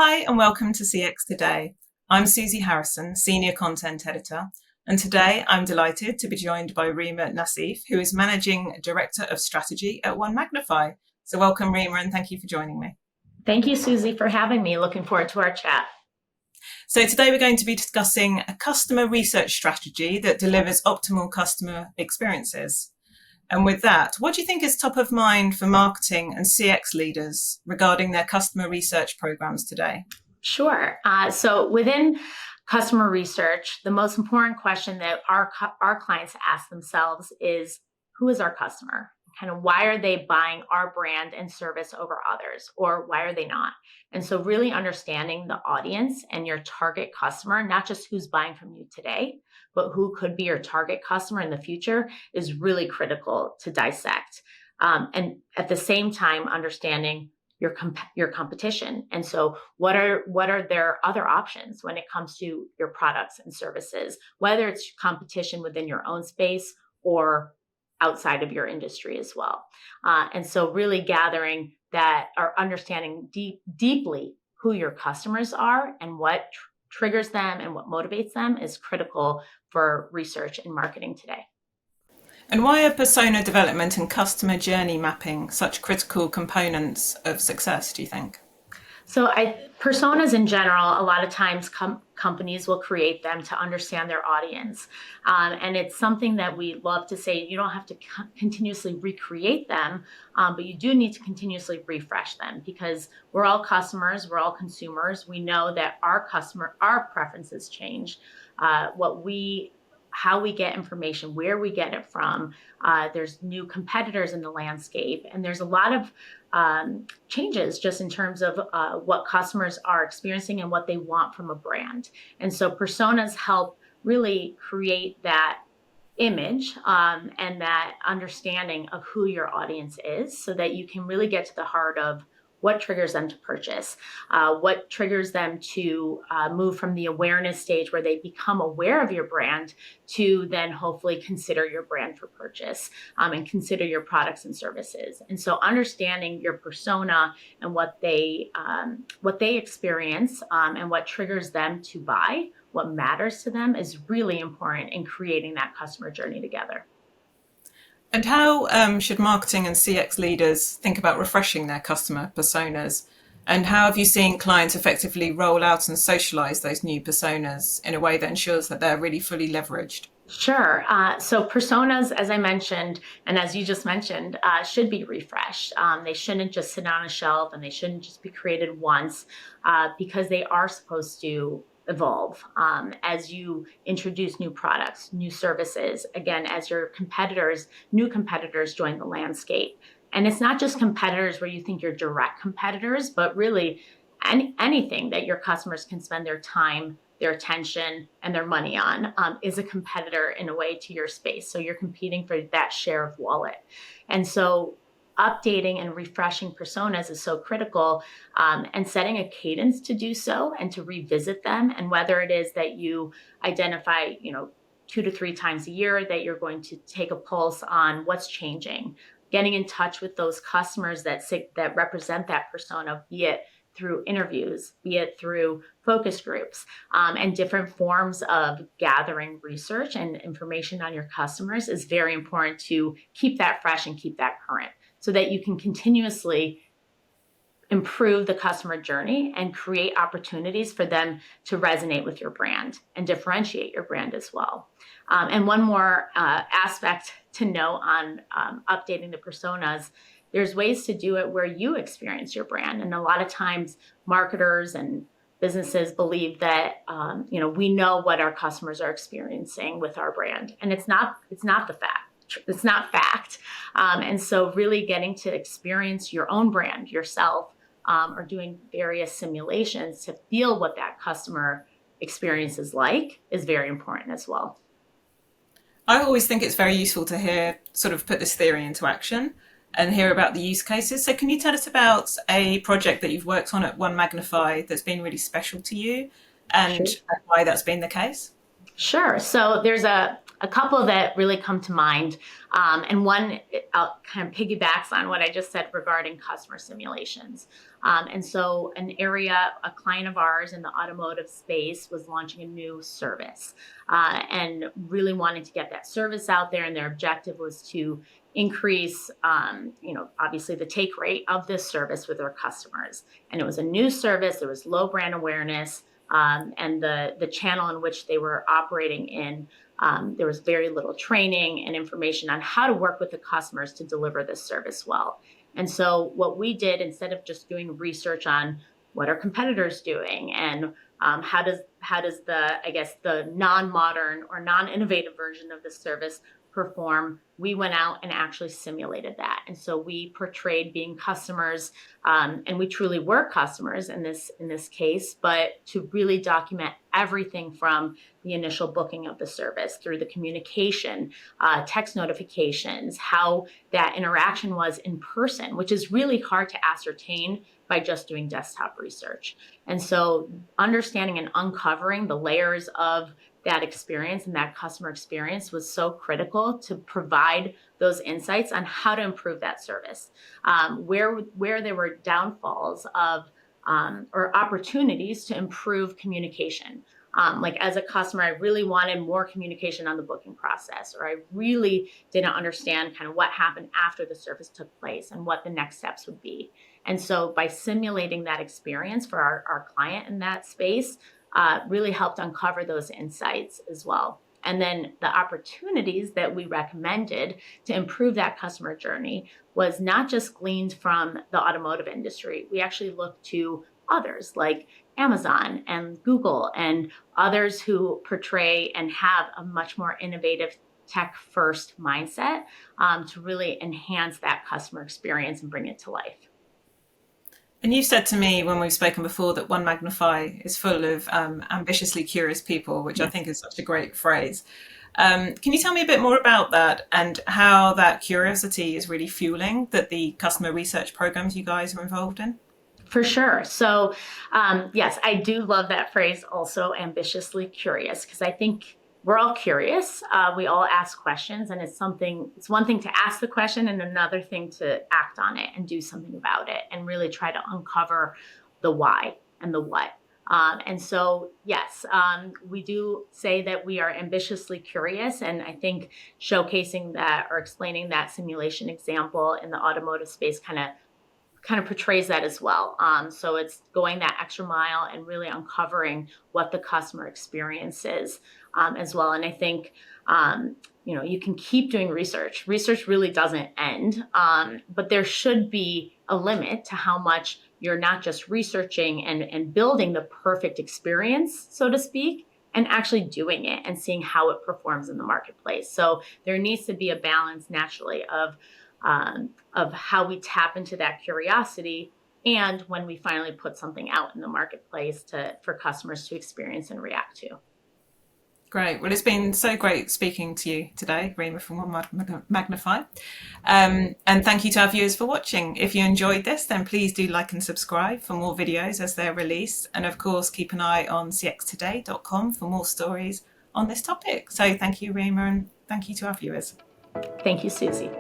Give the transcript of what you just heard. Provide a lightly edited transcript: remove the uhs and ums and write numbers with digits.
Hi, and welcome to CX Today. I'm Susie Harrison, Senior Content Editor, and today I'm delighted to be joined by Remer Nasif, who is Managing Director of Strategy at OneMagnify. So welcome, Remer, and thank you for joining me. Thank you, Susie, for having me. Looking forward to our chat. So today we're going to be discussing a customer research strategy that delivers optimal customer experiences. And with that, what do you think is top of mind for marketing and CX leaders regarding their customer research programs today? Sure. So within customer research, the most important question that our clients ask themselves is, who is our customer? Kind of why are they buying our brand and service over others, or why are they not? And so really understanding the audience and your target customer, not just who's buying from you today, but who could be your target customer in the future is really critical to dissect. And at the same time, understanding your competition. And so what are their other options when it comes to your products and services, whether it's competition within your own space or outside of your industry as well. And so really gathering that or understanding deeply who your customers are and what triggers them and what motivates them is critical for research and marketing today. And why are persona development and customer journey mapping such critical components of success, do you think? So personas in general, a lot of times companies will create them to understand their audience. And it's something that we love to say, you don't have to continuously recreate them, but you do need to continuously refresh them because we're all customers, we're all consumers. We know that our preferences change. How we get information, where we get it from. There's new competitors in the landscape, and there's a lot of changes just in terms of what customers are experiencing and what they want from a brand. And so personas help really create that image and that understanding of who your audience is so that you can really get to the heart of what triggers them to purchase, what triggers them to move from the awareness stage where they become aware of your brand to then hopefully consider your brand for purchase and consider your products and services. And so understanding your persona and what they experience and what triggers them to buy, what matters to them is really important in creating that customer journey together. And how should marketing and CX leaders think about refreshing their customer personas? And how have you seen clients effectively roll out and socialize those new personas in a way that ensures that they're really fully leveraged? Sure. So personas, as I mentioned, and as you just mentioned, should be refreshed. They shouldn't just sit on a shelf and they shouldn't just be created once because they are supposed to evolve as you introduce new products, new services, again, as your new competitors join the landscape. And it's not just competitors where you think you're direct competitors, but really anything that your customers can spend their time, their attention, and their money on is a competitor in a way to your space. So you're competing for that share of wallet. And so updating and refreshing personas is so critical and setting a cadence to do so and to revisit them. And whether it is that you identify, 2 to 3 times a year that you're going to take a pulse on what's changing, getting in touch with those customers that represent that persona, be it through interviews, be it through focus groups, and different forms of gathering research and information on your customers is very important to keep that fresh and keep that current so that you can continuously improve the customer journey and create opportunities for them to resonate with your brand and differentiate your brand as well. And one more aspect to know on updating the personas, there's ways to do it where you experience your brand. And a lot of times marketers and businesses believe that, we know what our customers are experiencing with our brand. And it's not the fact. It's not fact. And so really getting to experience your own brand yourself or doing various simulations to feel what that customer experience is like is very important as well. I always think it's very useful to put this theory into action and hear about the use cases. So can you tell us about a project that you've worked on at OneMagnify that's been really special to you and Sure. why that's been the case? Sure. So there's a a couple that really come to mind, and one kind of piggybacks on what I just said regarding customer simulations. And so a client of ours in the automotive space was launching a new service and really wanted to get that service out there. And their objective was to increase, obviously the take rate of this service with their customers. And it was a new service. There was low brand awareness. And the channel in which they were operating in, there was very little training and information on how to work with the customers to deliver this service well. And so what we did, instead of just doing research on what are competitors doing and how does the non-modern or non-innovative version of this service perform, we went out and actually simulated that. And so we portrayed being customers, and we truly were customers in this case, but to really document everything from the initial booking of the service through the communication, text notifications, how that interaction was in person, which is really hard to ascertain by just doing desktop research. And so understanding and uncovering the layers of that experience and that customer experience was so critical to provide those insights on how to improve that service. Where there were downfalls of or opportunities to improve communication. Like as a customer, I really wanted more communication on the booking process, or I really didn't understand kind of what happened after the service took place and what the next steps would be. And so by simulating that experience for our client in that space, really helped uncover those insights as well. And then the opportunities that we recommended to improve that customer journey was not just gleaned from the automotive industry. We actually looked to others like Amazon and Google and others who portray and have a much more innovative tech-first mindset to really enhance that customer experience and bring it to life. And you said to me when we've spoken before that OneMagnify is full of ambitiously curious people, which I think is such a great phrase. Can you tell me a bit more about that and how that curiosity is really fueling the customer research programs you guys are involved in? For sure. So, yes, I do love that phrase also, ambitiously curious, because I think we're all curious. We all ask questions, and it's one thing to ask the question and another thing to act on it and do something about it and really try to uncover the why and the what. And so, yes, we do say that we are ambitiously curious. And I think showcasing that or explaining that simulation example in the automotive space kind of portrays that as well. So it's going that extra mile and really uncovering what the customer experience is as well. And I think, you can keep doing research. Research really doesn't end, but there should be a limit to how much you're not just researching and building the perfect experience, so to speak, and actually doing it and seeing how it performs in the marketplace. So there needs to be a balance naturally of how we tap into that curiosity and when we finally put something out in the marketplace for customers to experience and react to. Great. Well, it's been so great speaking to you today, Remer from OneMagnify. And thank you to our viewers for watching. If you enjoyed this, then please do like and subscribe for more videos as they're released. And of course, keep an eye on cxtoday.com for more stories on this topic. So thank you, Remer, and thank you to our viewers. Thank you, Susie.